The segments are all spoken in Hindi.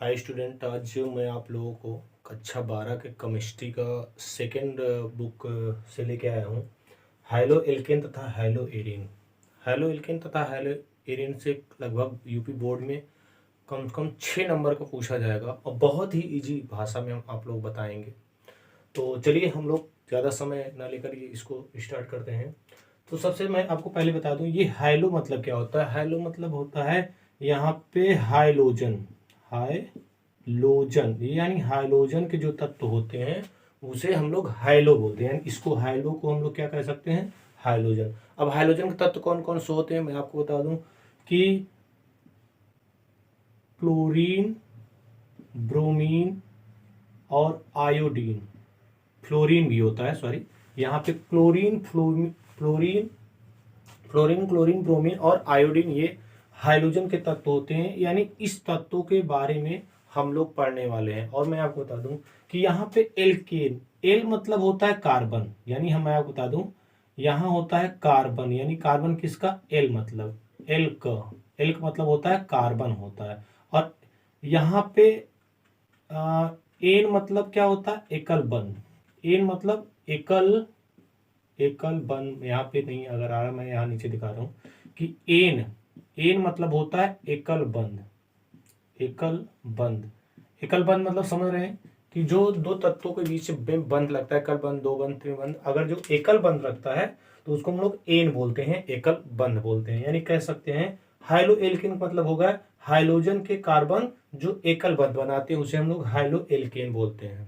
हाय स्टूडेंट, आज मैं आप लोगों को कक्षा 12 के केमिस्ट्री का सेकंड बुक से लेके आया हूँ। हाइलो एल्केन तथा हाइलो एरीन। हाइलो एल्केन तथा हाइलो एरीन से लगभग यूपी बोर्ड में कम से कम 6 नंबर का पूछा जाएगा और बहुत ही इजी भाषा में हम आप लोग बताएंगे। तो चलिए हम लोग ज़्यादा समय ना लेकर ये इसको स्टार्ट करते हैं। तो सबसे मैं आपको पहले बता दूं, ये हाइलो मतलब क्या होता है। हाइलो मतलब होता है यहाँ पे हाइलोजन। हाइलोजन यानी हाइलोजन के जो तत्व होते हैं उसे हम लोग हाइलो बोलते हैं। इसको हाइलो को हम लोग क्या कह सकते हैं, हाइलोजन। अब हाइलोजन के तत्व कौन कौन से होते हैं मैं आपको बता दूं कि क्लोरीन, ब्रोमीन और आयोडीन। फ्लोरीन भी होता है, सॉरी, यहाँ पे क्लोरीन, फ्लोरीन, क्लोरीन, ब्रोमीन और आयोडीन ये हाइड्रोजन के तत्व होते हैं। यानी इस तत्वों के बारे में हम लोग पढ़ने वाले हैं। और मैं आपको बता दूं कि यहाँ पे एल्केन, एल मतलब होता है कार्बन, यानी हम मैं आपको बता दूं यहाँ होता है कार्बन, यानी कार्बन किसका, एल मतलब एल का, एल का मतलब होता है कार्बन होता है। और यहाँ पे एन मतलब क्या होता है, एकल बंध। एन मतलब एकल, एकल बंध यहाँ पे नहीं अगर आ रहा, मैं यहाँ नीचे दिखा रहा हूँ कि एन, एन मतलब होता है एकल बंध। एकल बंध, एकल बंध मतलब समझ रहे हैं कि जो दो तत्वों के बीच में बंध लगता है, एकल बंध, दो बंध, त्रिबंध, अगर जो एकल बंध लगता है तो उसको हम लोग एन बोलते हैं, एकल बंध बोलते हैं। यानी कह सकते हैं हाइलो एल्केन मतलब होगा हाइड्रोजन के कार्बन जो एकल बंध बनाते हैं उसे हम लोग हाइलो एल्केन बोलते हैं।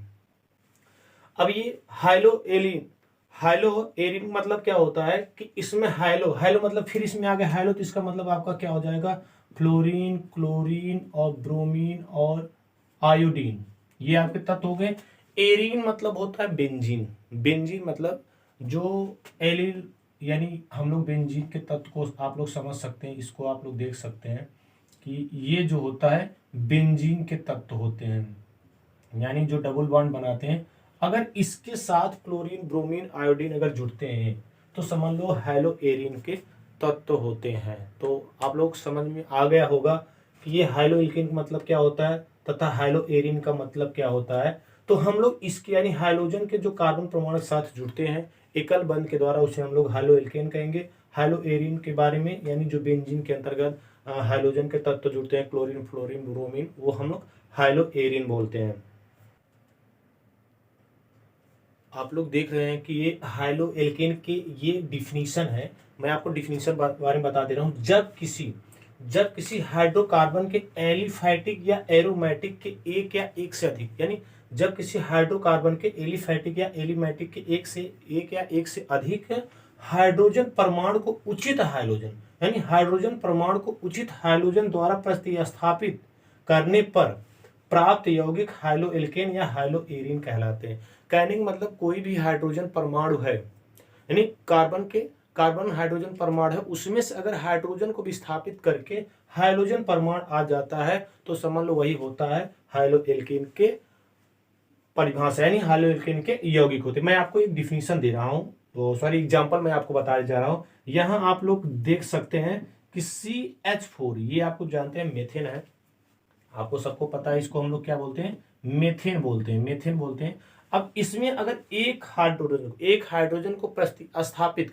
अब ये हाइलो एलिन, हाइलो एरिन मतलब क्या होता है कि इसमें हाइलो, हाइलो मतलब फिर इसमें आ गया हाइलो, तो इसका मतलब आपका क्या हो जाएगा, फ्लोरीन, क्लोरीन और ब्रोमीन और आयोडीन, ये आपके तत्व हो गए। एरीन मतलब होता है बेंजीन। बेंजीन मतलब जो एलिल, यानी हम लोग बेंजीन के तत्व को आप लोग समझ सकते हैं, इसको आप लोग देख सकते हैं कि ये जो होता है बेंजीन के तत्व होते हैं, यानी जो डबल बॉन्ड बनाते हैं। अगर इसके साथ क्लोरीन, ब्रोमीन, आयोडीन अगर जुड़ते हैं तो समझ लो हैलो एरीन के तत्व होते हैं। तो आप लोग समझ में आ गया होगा कि ये हाइलो एल्केन का मतलब क्या होता है तथा हाइलो एरीन का मतलब क्या होता है। तो हम लोग इसके यानी हाइड्रोजन के जो कार्बन परमाणु के साथ जुड़ते हैं एकल बंध के द्वारा उसे हम लोग हाइलो एल्केन कहेंगे। हाइलो एरीन के बारे में यानी जो बेंजीन के अंतर्गत हाइड्रोजन के तत्व जुड़ते हैं क्लोरीन, फ्लोरीन, ब्रोमीन, वो हम लोग हाइलो एरीन बोलते हैं। आप लोग देख रहे हैं कि ये हाइलो एल्केन के ये डिफिनीशन है। मैं आपको डिफिनीशन बारे में बता दे रहा हूँ। जब किसी हाइड्रोकार्बन के एलिफैटिक या एरोमेटिक के एक या एक से अधिक, यानी जब किसी हाइड्रोकार्बन के एलिफैटिक या एलिमेटिक के एक या एक से अधिक हाइड्रोजन परमाणु को उचित हाइड्रोजन, यानी हाइड्रोजन परमाणु को उचित हाइड्रोजन द्वारा प्रतिस्थापित करने पर प्राप्त यौगिक हाइलो एल्केन या हाइलो एरीन कहलाते हैं। कहने का मतलब कोई भी हाइड्रोजन परमाणु है, यानी कार्बन हाइड्रोजन परमाणु है, उसमें से अगर हाइड्रोजन को विस्थापित करके हाइड्रोजन परमाणु आ जाता है तो समझ लो वही होता है हाइलो एल्केन के परिभाषा, यानी हाइलो एल्केन के यौगिक होते। मैं आपको एक डिफिनीशन दे रहा हूं, तो सॉरी एग्जांपल मैं आपको बताने जा रहा हूं। यहां आप लोग देख सकते हैं कि CH4, ये आपको जानते हैं मेथेन है, आपको सबको पता है इसको हम लोग क्या बोलते हैं, मेथेन बोलते हैं, मेथेन बोलते हैं। अब इसमें अगर एक हाइड्रोजन को प्रतिस्थापित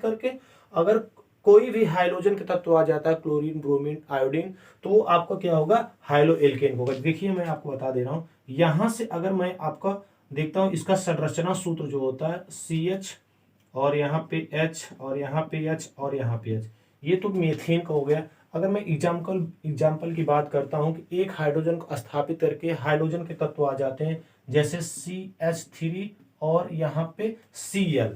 करके अगर कोई भी हाइड्रोजन के तत्व आ जाता है, क्लोरीन, ब्रोमीन, आयोडीन, तो वो आपका क्या होगा, हाइलो एल्केन होगा। देखिए मैं आपको बता दे रहा हूं, यहां से अगर मैं आपका देखता हूं इसका संरचना सूत्र जो होता है CH और यहाँ पे H और यहाँ पे H और यहाँ पे H, ये तो मेथेन का हो गया। अगर मैं एग्जाम्पल की बात करता हूँ कि एक हाइड्रोजन को स्थापित करके हाइड्रोजन के तत्व आ जाते हैं, जैसे CH3 और यहाँ पे Cl,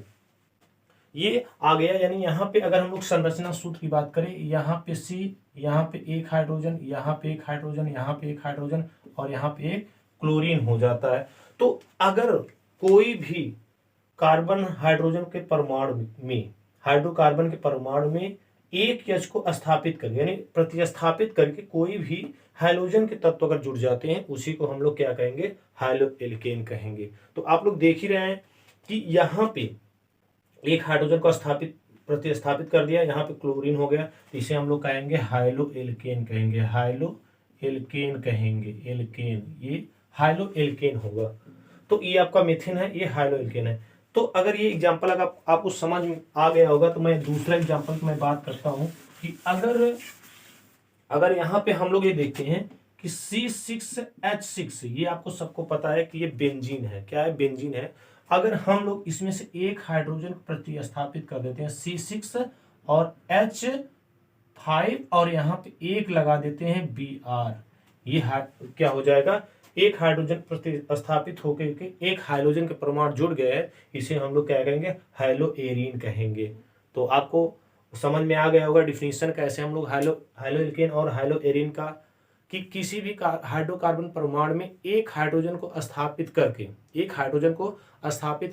ये आ गया। यानी यहाँ पे अगर हम लोग संरचना सूत्र की बात करें, यहाँ पे C, यहाँ पे एक हाइड्रोजन, यहाँ पे एक हाइड्रोजन, यहाँ पे एक हाइड्रोजन और यहाँ पे एक क्लोरीन हो जाता है। तो अगर कोई भी कार्बन हाइड्रोजन के परमाणु में, हाइड्रोकार्बन के परमाणु में एक H को स्थापित करके यानी प्रतिस्थापित करके कोई भी हाइड्रोजन के तत्व अगर जुड़ जाते हैं उसी को हम लोग क्या कहेंगे, हाइलो एल्केन कहेंगे। तो आप लोग देख ही रहे हैं कि यहाँ पे एक हाइड्रोजन को प्रतिस्थापित कर दिया, यहाँ पे क्लोरीन हो गया, तो इसे हम लोग कहेंगे हाइलो एल्केन कहेंगे, हाइलो एल्केन कहेंगे, एल्केन, ये हाइलो एल्केन होगा। तो ये आपका मीथेन है, ये हाइलो एल्केन है। तो अगर ये एग्जांपल अगर आपको समझ में आ गया होगा तो मैं दूसरा एग्जांपल की मैं बात करता हूं कि अगर यहाँ पे हम लोग ये देखते हैं कि C6H6, ये आपको सबको पता है कि ये बेंजीन है। क्या है? बेंजीन है। अगर हम लोग इसमें से एक हाइड्रोजन प्रतिस्थापित कर देते हैं C6 और H5 और यहाँ पे एक लगा देते हैं Br, ये क्या हो जाएगा? एक हाइड्रोजन प्रतिस्थापित होकर के एक हाइड्रोजन के परमाणु जुड़ गए हैं, इसे हम लोग क्या कहेंगे? हाइलो एरीन कहेंगे। तो आपको समझ में आ गया होगा डिफिनीशन कैसे हम लोग हाइलो एल्केन और हाइलो एरीन का, कि किसी भी हाइड्रोकार्बन परमाणु में एक हाइड्रोजन को स्थापित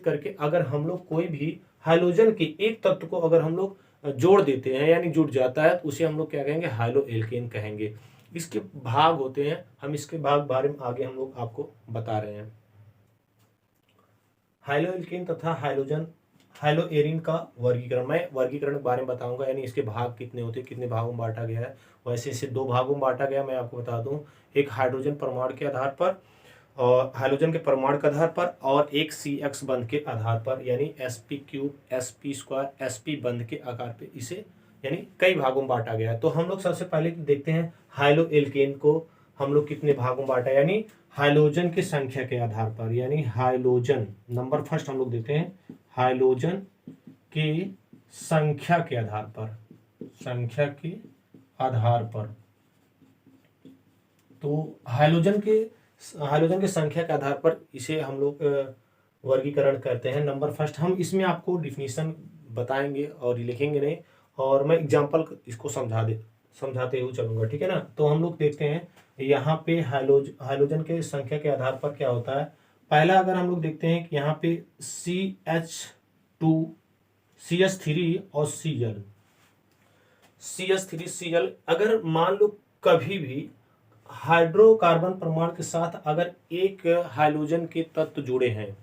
करके अगर हम लोग कोई भी हाइड्रोजन के एक तत्व को अगर हम लोग जोड़ देते हैं यानी जुड़ जाता है, तो उसे हम लोग क्या कहेंगे? हाइलो एल्केन कहेंगे। इसके भाग होते हैं, हम इसके भाग बारे में आगे हम लोग आपको बता रहे हैं। हाइलो एल्केन तथा हाइलो एरीन का वर्गीकरण, मैं वर्गीकरण के बारे में बताऊंगा, यानी इसके भाग कितने होते हैं, कितने भागों में बांटा गया है। वैसे इसे दो भागों में बांटा गया, मैं आपको बता दूं, एक हाइड्रोजन परमाणु के आधार पर और हाइड्रोजन के परमाणु के आधार पर, और एक CX बंध के आधार पर, यानी sp3 sp2 sp बंध के आकार पे इसे यानी कई भागों में बांटा गया है। तो हम लोग सबसे पहले देखते हैं हाइलो एल्केन को हम लोग कितने भागों में बांटा, यानी हाइड्रोजन की संख्या के आधार पर, यानी हाइड्रोजन नंबर फर्स्ट हम लोग देते हैं हाइड्रोजन के संख्या के आधार पर, संख्या के आधार पर। तो हाइड्रोजन के संख्या के आधार पर इसे हम लोग वर्गीकरण करते हैं। नंबर फर्स्ट, हम इसमें आपको डिफिनीशन बताएंगे और लिखेंगे नहीं, और मैं एग्जांपल इसको समझाते हुए चलूंगा, ठीक है ना। तो हम लोग देखते हैं यहाँ पे हाइड्रोजन के संख्या के आधार पर क्या होता है। पहला अगर हम लोग देखते हैं कि यहाँ पे CH2 CH3 और CH3Cl, अगर मान लो कभी भी हाइड्रोकार्बन परमाणु के साथ अगर एक हाइड्रोजन के तत्व जुड़े हैं,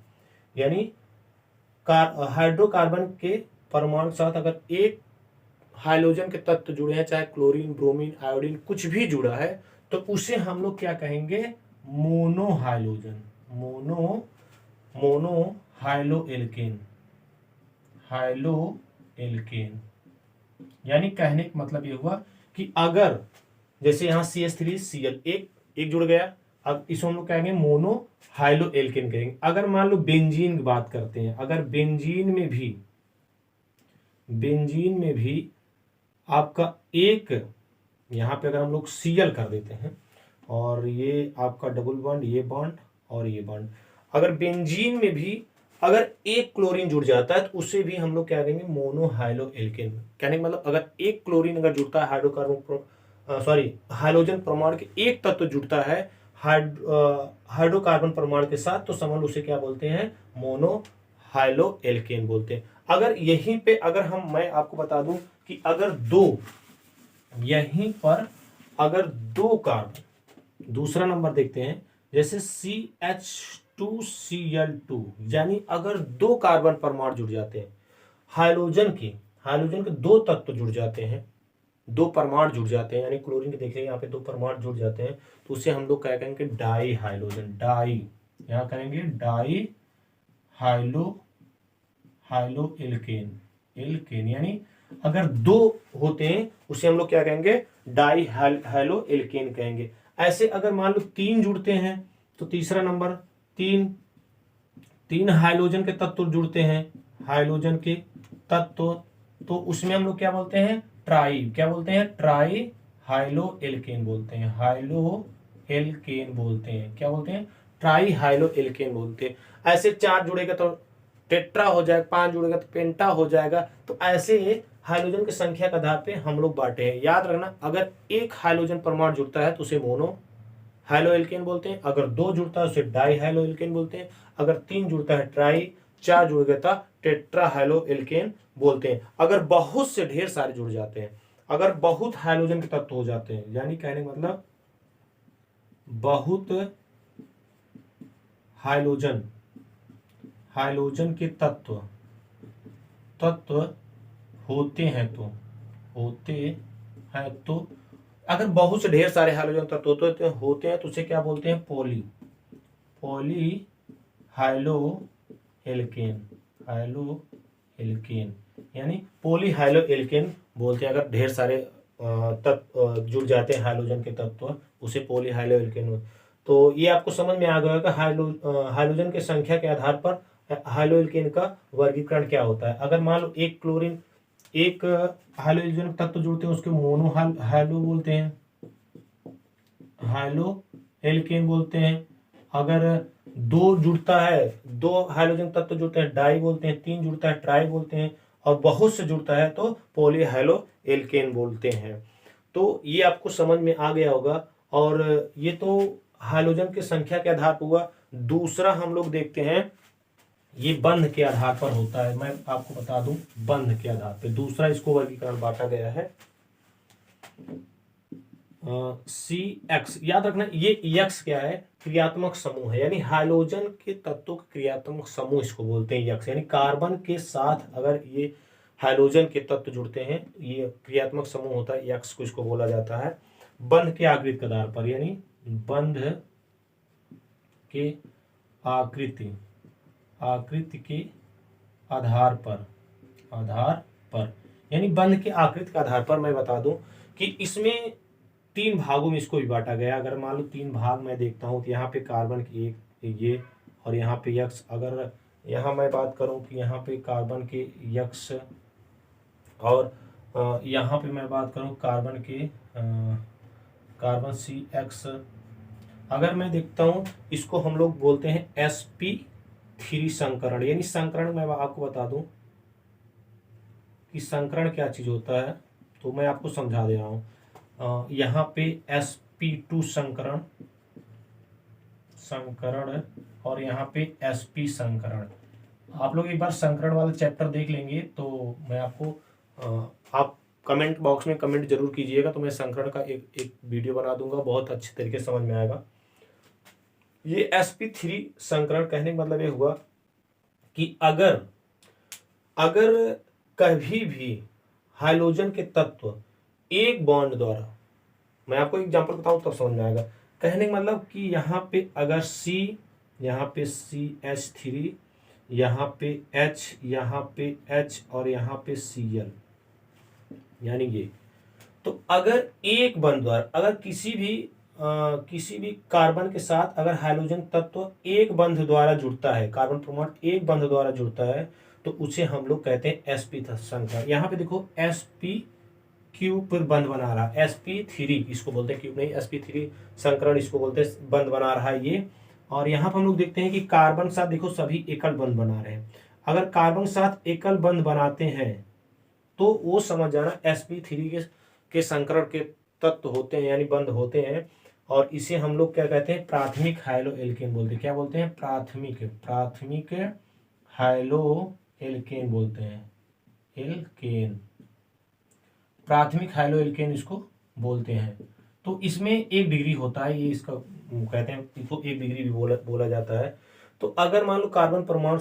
यानी हाइड्रोकार्बन के परमाणु के साथ अगर एक हाइड्रोजन के तत्व जुड़े हैं, चाहे क्लोरीन, ब्रोमीन, आयोडीन कुछ भी जुड़ा है, तो उसे हम लोग क्या कहेंगे? Mono hydrogen, mono halo alkane. यानी कहने का मतलब ये हुआ कि अगर जैसे यहाँ CH3Cl एक जुड़ गया, अब इसको हम लोग कहेंगे मोनो हाइलो एल्केन कहेंगे। अगर मान लो बेंजीन की बात करते हैं, अगर बेंजीन में भी आपका एक, यहाँ पे अगर हम लोग Cl कर देते हैं और ये आपका डबल बॉन्ड, ये बॉन्ड और ये बॉन्ड, अगर बेंजीन में भी अगर एक क्लोरीन जुड़ जाता है तो उसे भी हम लोग क्या कहेंगे? Mono halo alkane. कहने का मतलब अगर एक क्लोरीन अगर जुड़ता है हाइड्रोजन परमाणु के एक तत्व जुड़ता है हाइड्रोकार्बन परमाणु के साथ, तो समझ उसे क्या बोलते हैं? मोनो हाइलो एल्केन बोलते हैं। अगर यहीं पे अगर मैं आपको बता दूं कि अगर यहीं पर अगर दो कार्बन, दूसरा नंबर देखते हैं, जैसे CH2Cl2, यानी अगर दो कार्बन परमाणु जुड़ जाते हैं, हाइड्रोजन के दो तत्व जुड़ जाते हैं, दो परमाणु जुड़ जाते हैं, यानी क्लोरीन के देखिए यहाँ पे दो परमाणु जुड़ जाते हैं, तो उसे हम लोग क्या कहेंगे? डाई हाइड्रोजन, यहाँ कहेंगे डाई हाइलो एल्केन, यानी अगर दो होते हैं उसे हम लोग क्या कहेंगे? डाई हाइलो एल्केन कहेंगे। ऐसे अगर मान लो तीन जुड़ते हैं, तो तीसरा नंबर, तीन हाइड्रोजन के तत्व जुड़ते हैं, हाइड्रोजन के तत्व, तो उसमें हम लोग क्या बोलते हैं? ट्राई हाइलो एल्केन बोलते हैं, क्या बोलते हैं? ट्राई हाइलो एल्केन बोलते हैं। ऐसे चार जुड़ेगा तो टेट्रा हो जाएगा, पांच जुड़ेगा तो पेंटा हो जाएगा। तो ऐसे हाइड्रोजन की संख्या के आधार पे हम लोग बांटे हैं। याद रखना, अगर एक हाइड्रोजन परमाणु जुड़ता है तो उसे मोनो हाइलो एल्केन बोलते हैं, अगर दो जुड़ता है उसे डाई हाइलो एल्केन बोलते हैं, अगर तीन जुड़ता है ट्राई, चार जुड़ गया था टेट्रा हाइलो एल्केन बोलते हैं। अगर बहुत से ढेर सारे जुड़ जाते हैं, अगर बहुत हाइड्रोजन के तत्व हो जाते हैं, यानी कहने का मतलब बहुत हाइड्रोजन के तत्व होते हैं तो अगर बहुत से ढेर सारे हाइड्रोजन तत्व होते हैं तो उसे क्या बोलते हैं, poly halo alkane, halo alkane, यानी पॉली हाइलो एल्केन बोलते हैं। अगर ढेर सारे तत्व जुड़ जाते हैं हाइड्रोजन के तत्व, उसे पॉली हाइलो एल्केन। तो ये आपको समझ में आ गया कि हाइड्रोजन की संख्या के आधार पर हाइलो एल्केन का वर्गीकरण क्या होता है। अगर मान लो एक हाइड्रोजन तत्व जुड़ते हैं उसके मोनो हाइलो बोलते हैं, हाइलो एल्केन बोलते हैं। अगर दो जुड़ता है, दो हाइड्रोजन तत्व जुड़ते हैं डाई बोलते हैं, तीन जुड़ता है ट्राई बोलते हैं, और बहुत से जुड़ता है तो पॉली हाइलो एल्केन बोलते हैं। तो ये आपको समझ में आ गया होगा। और ये तो हाइड्रोजन की संख्या के आधार पर हुआ। दूसरा हम लोग देखते हैं, ये बंध के आधार पर होता है। मैं आपको बता दूं, बंध के आधार पर दूसरा इसको वर्गीकरण बांटा गया है। CX याद रखना, ये एक्स क्या है, क्रियात्मक समूह है, यानी हाइड्रोजन के तत्वों का क्रियात्मक समूह इसको बोलते हैं एक्स। यानी कार्बन के साथ अगर ये हाइड्रोजन के तत्व जुड़ते हैं, ये क्रियात्मक समूह होता है एक्स को, इसको बोला जाता है। बंध के आकृति के आधार पर, यानी बंध के आकृति के आधार पर यानी बंध के आकृति के आधार पर मैं बता दूं कि इसमें 3 भागों में इसको भी बांटा गया। अगर मान लो 3 भाग मैं देखता हूं तो यहाँ पे कार्बन की एक ये, और यहाँ पे यक्स। अगर यहाँ मैं बात करूं कि यहाँ पे कार्बन के यक्स, और यहाँ पे मैं बात करूं कार्बन के कार्बन CX। अगर मैं देखता हूं, इसको हम लोग बोलते हैं sp3 संकरण। यानी संकरण मैं आपको बता दूं कि संकरण क्या चीज होता है, तो मैं आपको समझा दे रहा हूं। यहाँ पे sp2 संकरण और यहाँ पे sp संकरण। आप लोग एक बार संकरण वाला चैप्टर देख लेंगे तो मैं आपको आप कमेंट बॉक्स में कमेंट जरूर कीजिएगा, तो मैं संकरण का एक वीडियो बना दूंगा, बहुत अच्छे तरीके से समझ में आएगा। ये sp3 संकरण कहने का मतलब ये हुआ कि अगर कभी भी हाइड्रोजन के तत्व एक बॉन्ड द्वारा, मैं आपको एग्जांपल बताऊं तब समझ में आएगा। कहने का मतलब कि यहाँ पे अगर यहाँ पे CH3, यहाँ पे H, यहाँ पे H और यहाँ पे Cl, यानी ये। तो अगर एक बंध द्वारा, अगर किसी भी कार्बन के साथ अगर हाइड्रोजन तत्व एक बंध द्वारा जुड़ता है, कार्बन परमाणु एक बंध द्वारा जुड़ता है, तो उसे हम लोग कहते हैं sp संकरण। यहाँ पे देखो sp क्यूब पर बंध बना रहा है, sp3 इसको बोलते हैं, क्यूब नहीं, sp3 संकरण इसको बोलते हैं, बंध बना रहा है ये। और यहाँ पर हम लोग देखते हैं कि कार्बन के साथ देखो सभी एकल बंध बना रहे हैं। अगर कार्बन के साथ एकल बंध बनाते हैं तो वो समझ जाना sp3 के संकरण के तत्व होते हैं, यानी बंध होते हैं। और इसे हम लोग क्या कहते हैं, प्राथमिक हाइलो एल्केन बोलते हैं। क्या बोलते हैं, प्राथमिक हाइलो एल्केन बोलते हैं, एल्केन, प्राथमिक हाइलो एल्केन इसको बोलते हैं। तो इसमें 1 डिग्री होता है, ये इसका कहते हैं, इसको 1 डिग्री भी बोला जाता है। तो अगर मान लो कार्बन परमाणु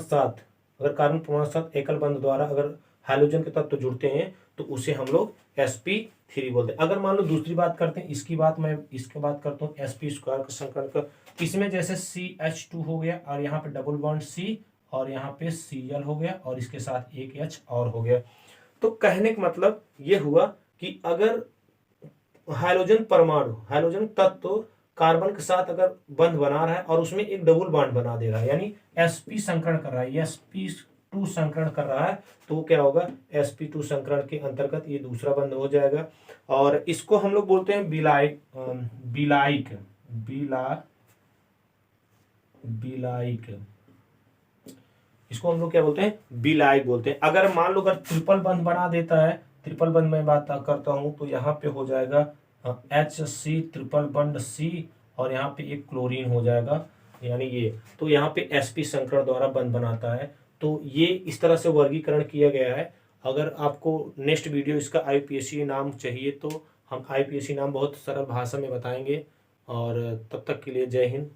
साथ एकल बंध द्वारा अगर हाइड्रोजन के तत्व जुड़ते हैं तो उसे हम लोग sp3 बोलते हैं। अगर मान लो दूसरी बात करते हैं, इसकी बात करता हूँ sp² का संकरण का, इसमें जैसे CH2 हो गया और यहाँ पे डबल बॉन्ड C और यहाँ पे Cl हो गया और इसके साथ एक H और हो गया। तो कहने का मतलब ये हुआ कि अगर हाइड्रोजन तत्व कार्बन के साथ अगर बंध बना रहा है और उसमें एक डबल बॉन्ड बना दे रहा है, यानी sp संकरण कर रहा है, sp2 संकरण कर रहा है, तो क्या होगा, sp2 संकरण के अंतर्गत ये दूसरा बंध हो जाएगा। और इसको हम लोग बोलते हैं बिलाइक, इसको हम लोग क्या बोलते हैं, बिलाइक बोलते हैं। अगर मान लो अगर ट्रिपल बंध बना देता है, ट्रिपल बंध में बात करता हूं तो यहाँ पे हो जाएगा HC ट्रिपल बंध C और यहाँ पे एक क्लोरीन हो जाएगा, यानी ये। तो यहाँ पे sp संकरण द्वारा बंध बनाता है। तो ये इस तरह से वर्गीकरण किया गया है। अगर आपको नेक्स्ट वीडियो इसका IUPAC नाम चाहिए तो हम IUPAC नाम बहुत सरल भाषा में बताएंगे। और तब तक के लिए जय हिंद।